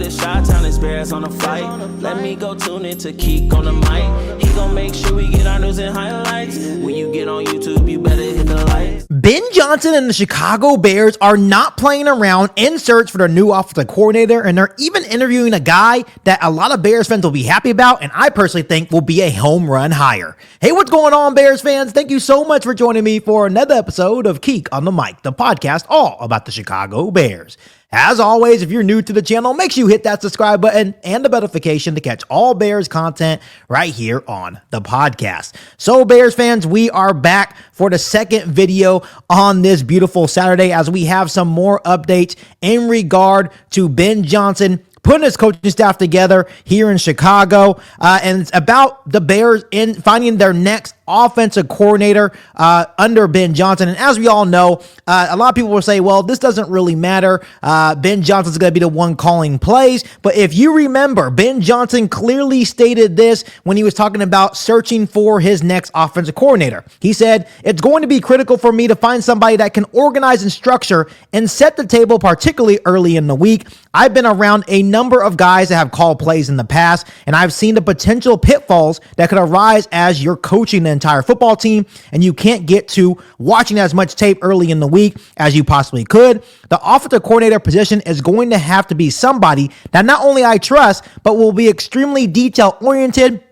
the Chi-Town experience on the flight. Let me go tune in to Keek on the mic. He gon' make sure we get our news and highlights. When you get on YouTube, you better hit the likes. Ben Johnson and the Chicago Bears are not playing around in search for their new offensive coordinator, and they're even interviewing a guy that a lot of Bears fans will be happy about, and I personally think will be a home run hire. Hey, what's going on, Bears fans? Thank you so much for joining me for another episode of Keek on the Mic, the podcast all about the Chicago Bears. As always, if you're new to the channel, make sure you hit that subscribe button and the notification to catch all Bears content right here on the podcast. So Bears fans, we are back for the second video on this beautiful Saturday as we have some more updates in regard to Ben Johnson putting his coaching staff together here in Chicago, and it's about the Bears in finding their next offensive coordinator under Ben Johnson. And as we all know, a lot of people will say, well, this doesn't really matter. Ben Johnson's going to be the one calling plays. But if you remember, Ben Johnson clearly stated this when he was talking about searching for his next offensive coordinator. He said, it's going to be critical for me to find somebody that can organize and structure and set the table, particularly early in the week. I've been around a number of guys that have called plays in the past, and I've seen the potential pitfalls that could arise as you're coaching the entire football team, and you can't get to watching as much tape early in the week as you possibly could. The offensive coordinator position is going to have to be somebody that not only I trust, but will be extremely detail-oriented,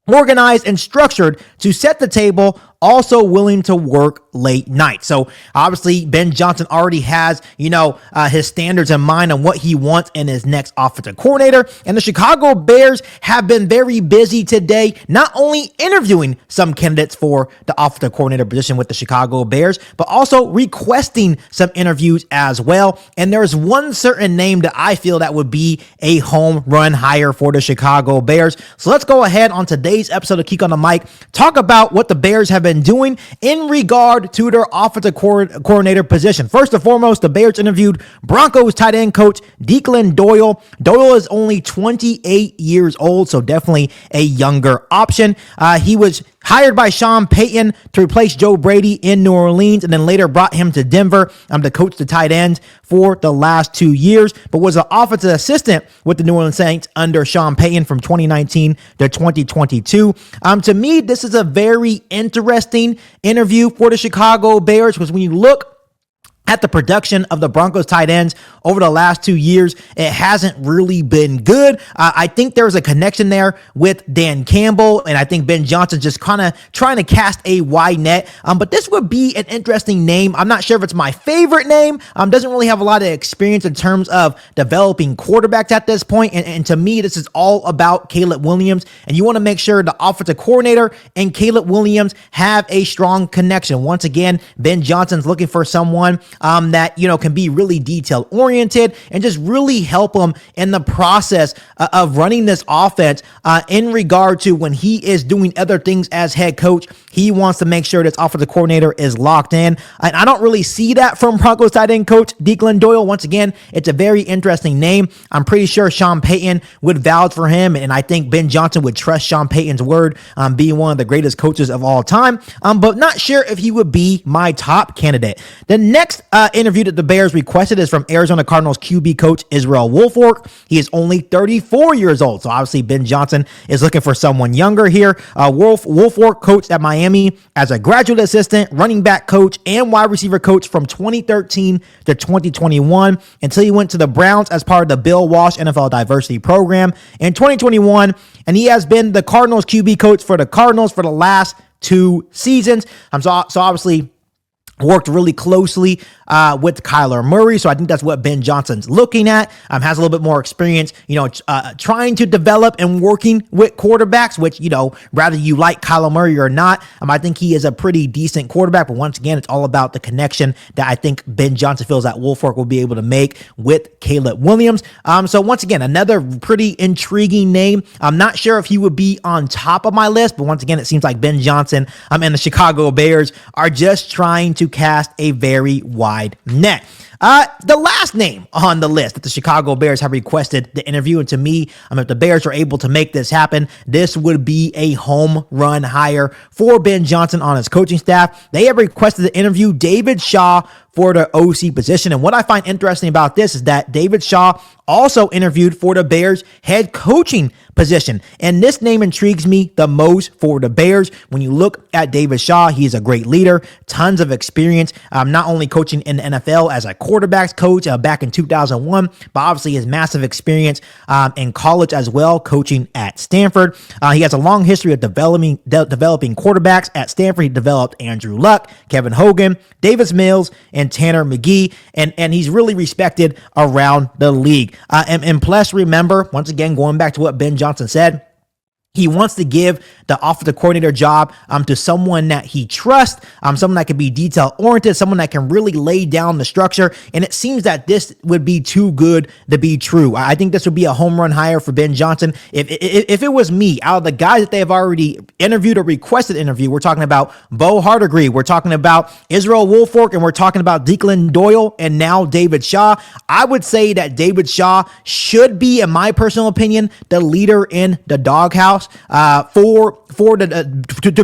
organized, and structured to set the table, also willing to work late night. So obviously Ben Johnson already has, his standards in mind on what he wants in his next offensive coordinator. And the Chicago Bears have been very busy today, not only interviewing some candidates for the offensive coordinator position with the Chicago Bears, but also requesting some interviews as well. And there's one certain name that I feel that would be a home run hire for the Chicago Bears. So let's go ahead on today's episode of Keek on the Mic, talk about what the Bears have been doing in regard to their offensive coordinator position. First and foremost, the Bears interviewed Broncos tight end coach Declan Doyle. Doyle is only 28 years old, so definitely a younger option. He was hired by Sean Payton to replace Joe Brady in New Orleans, and then later brought him to Denver to coach the tight ends for the last 2 years, but was an offensive assistant with the New Orleans Saints under Sean Payton from 2019 to 2022. To me, this is a very interesting interview for the Chicago Bears, because when you look at the production of the Broncos tight ends over the last 2 years, it hasn't really been good. I think there's a connection there with Dan Campbell, and I think Ben Johnson's just kind of trying to cast a wide net. But this would be an interesting name. I'm not sure if it's my favorite name. Doesn't really have a lot of experience in terms of developing quarterbacks at this point. And to me, this is all about Caleb Williams, and you want to make sure the offensive coordinator and Caleb Williams have a strong connection. Once again, Ben Johnson's looking for someone that, can be really detail oriented and just really help him in the process of running this offense in regard to when he is doing other things as head coach. He wants to make sure this offensive coordinator is locked in. And I don't really see that from Broncos tight end coach Declan Doyle. Once again, it's a very interesting name. I'm pretty sure Sean Payton would vouch for him, and I think Ben Johnson would trust Sean Payton's word, being one of the greatest coaches of all time, but not sure if he would be my top candidate. The next interview that the Bears requested is from Arizona Cardinals QB coach Israel Woolfolk. He is only 34 years old, so obviously Ben Johnson is looking for someone younger here. Woolfolk coached at Miami as a graduate assistant, running back coach, and wide receiver coach from 2013 to 2021 until he went to the Browns as part of the Bill Walsh NFL Diversity Program in 2021, and he has been the Cardinals QB coach for the Cardinals for the last 2 seasons. So obviously worked really closely with Kyler Murray. So I think that's what Ben Johnson's looking at. Has a little bit more experience, trying to develop and working with quarterbacks, which, whether you like Kyler Murray or not, I think he is a pretty decent quarterback. But once again, it's all about the connection that I think Ben Johnson feels that Woolfolk will be able to make with Caleb Williams. So once again, another pretty intriguing name. I'm not sure if he would be on top of my list, but once again, it seems like Ben Johnson and the Chicago Bears are just trying to cast a very wide net. The last name on the list that the Chicago Bears have requested the interview, and to me, if the Bears are able to make this happen, this would be a home run hire for Ben Johnson on his coaching staff. They have requested the interview David Shaw for the OC position. And what I find interesting about this is that David Shaw also interviewed for the Bears head coaching position. And this name intrigues me the most for the Bears. When you look at David Shaw, he is a great leader, tons of experience, not only coaching in the NFL as a quarterbacks coach back in 2001, but obviously his massive experience in college as well, coaching at Stanford. He has a long history of developing quarterbacks. At Stanford, he developed Andrew Luck, Kevin Hogan, Davis Mills, and Tanner McGee, and he's really respected around the league. And plus, remember, once again, going back to what Ben Johnson said, he wants to give the offensive coordinator job to someone that he trusts, someone that can be detail-oriented, someone that can really lay down the structure, and it seems that this would be too good to be true. I think this would be a home run hire for Ben Johnson. If it was me, out of the guys that they have already interviewed or requested interview, we're talking about Bo Hardegree, we're talking about Israel Woolfolk, and we're talking about Declan Doyle, and now David Shaw. I would say that David Shaw should be, in my personal opinion, the leader in the doghouse to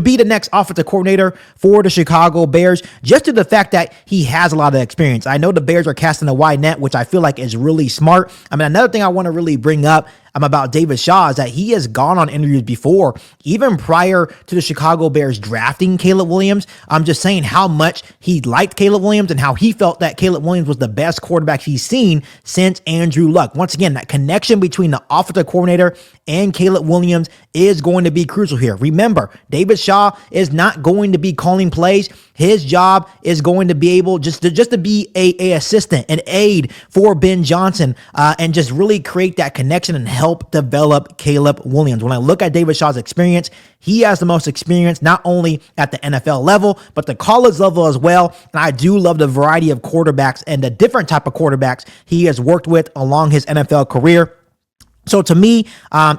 be the next offensive coordinator for the Chicago Bears, just to the fact that he has a lot of experience. I know the Bears are casting a wide net, which I feel like is really smart. Another thing I want to really bring up about David Shaw is that he has gone on interviews before, even prior to the Chicago Bears drafting Caleb Williams. I'm just saying how much he liked Caleb Williams and how he felt that Caleb Williams was the best quarterback he's seen since Andrew Luck. Once again, that connection between the offensive coordinator and Caleb Williams is going to be crucial here. Remember, David Shaw is not going to be calling plays. His job is going to be able just to be a assistant, an aide for Ben Johnson, and just really create that connection and help develop Caleb Williams. When I look at David Shaw's experience, he has the most experience not only at the NFL level, but the college level as well. And I do love the variety of quarterbacks and the different type of quarterbacks he has worked with along his NFL career. So to me,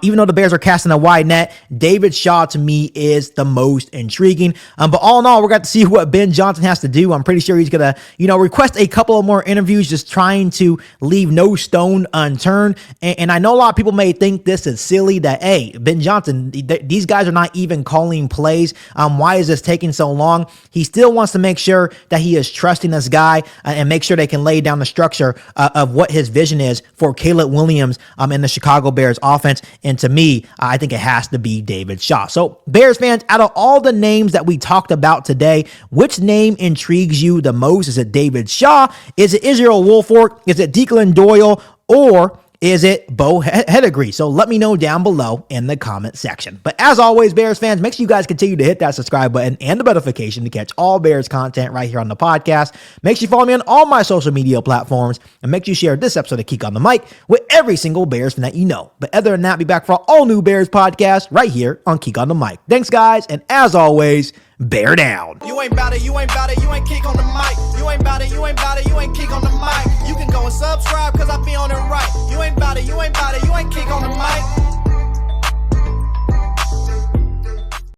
even though the Bears are casting a wide net, David Shaw to me is the most intriguing. But all in all, we're going to see what Ben Johnson has to do. I'm pretty sure he's going to, request a couple of more interviews, just trying to leave no stone unturned. And I know a lot of people may think this is silly that, hey, Ben Johnson, these guys are not even calling plays. Why is this taking so long? He still wants to make sure that he is trusting this guy and make sure they can lay down the structure of what his vision is for Caleb Williams in the Chicago Bears offense. And to me, I think it has to be David Shaw. So Bears fans, out of all the names that we talked about today, which name intrigues you the most? Is it David Shaw? Is it Israel Woolfolk? Is it Declan Doyle? Or is it Bo Hardegree? So let me know down below in the comment section. But as always, Bears fans, make sure you guys continue to hit that subscribe button and the notification to catch all Bears content right here on the podcast. Make sure you follow me on all my social media platforms, and make sure you share this episode of Geek on the Mic with every single Bears fan that you know. But other than that, be back for all new Bears podcasts right here on Geek on the Mic. Thanks, guys, and as always, bear down. You ain't bout it, you ain't bout it, you ain't kick on the mic. You ain't bout it, you ain't bout it, you ain't kick on the mic. You can go and subscribe, cause I be on it right.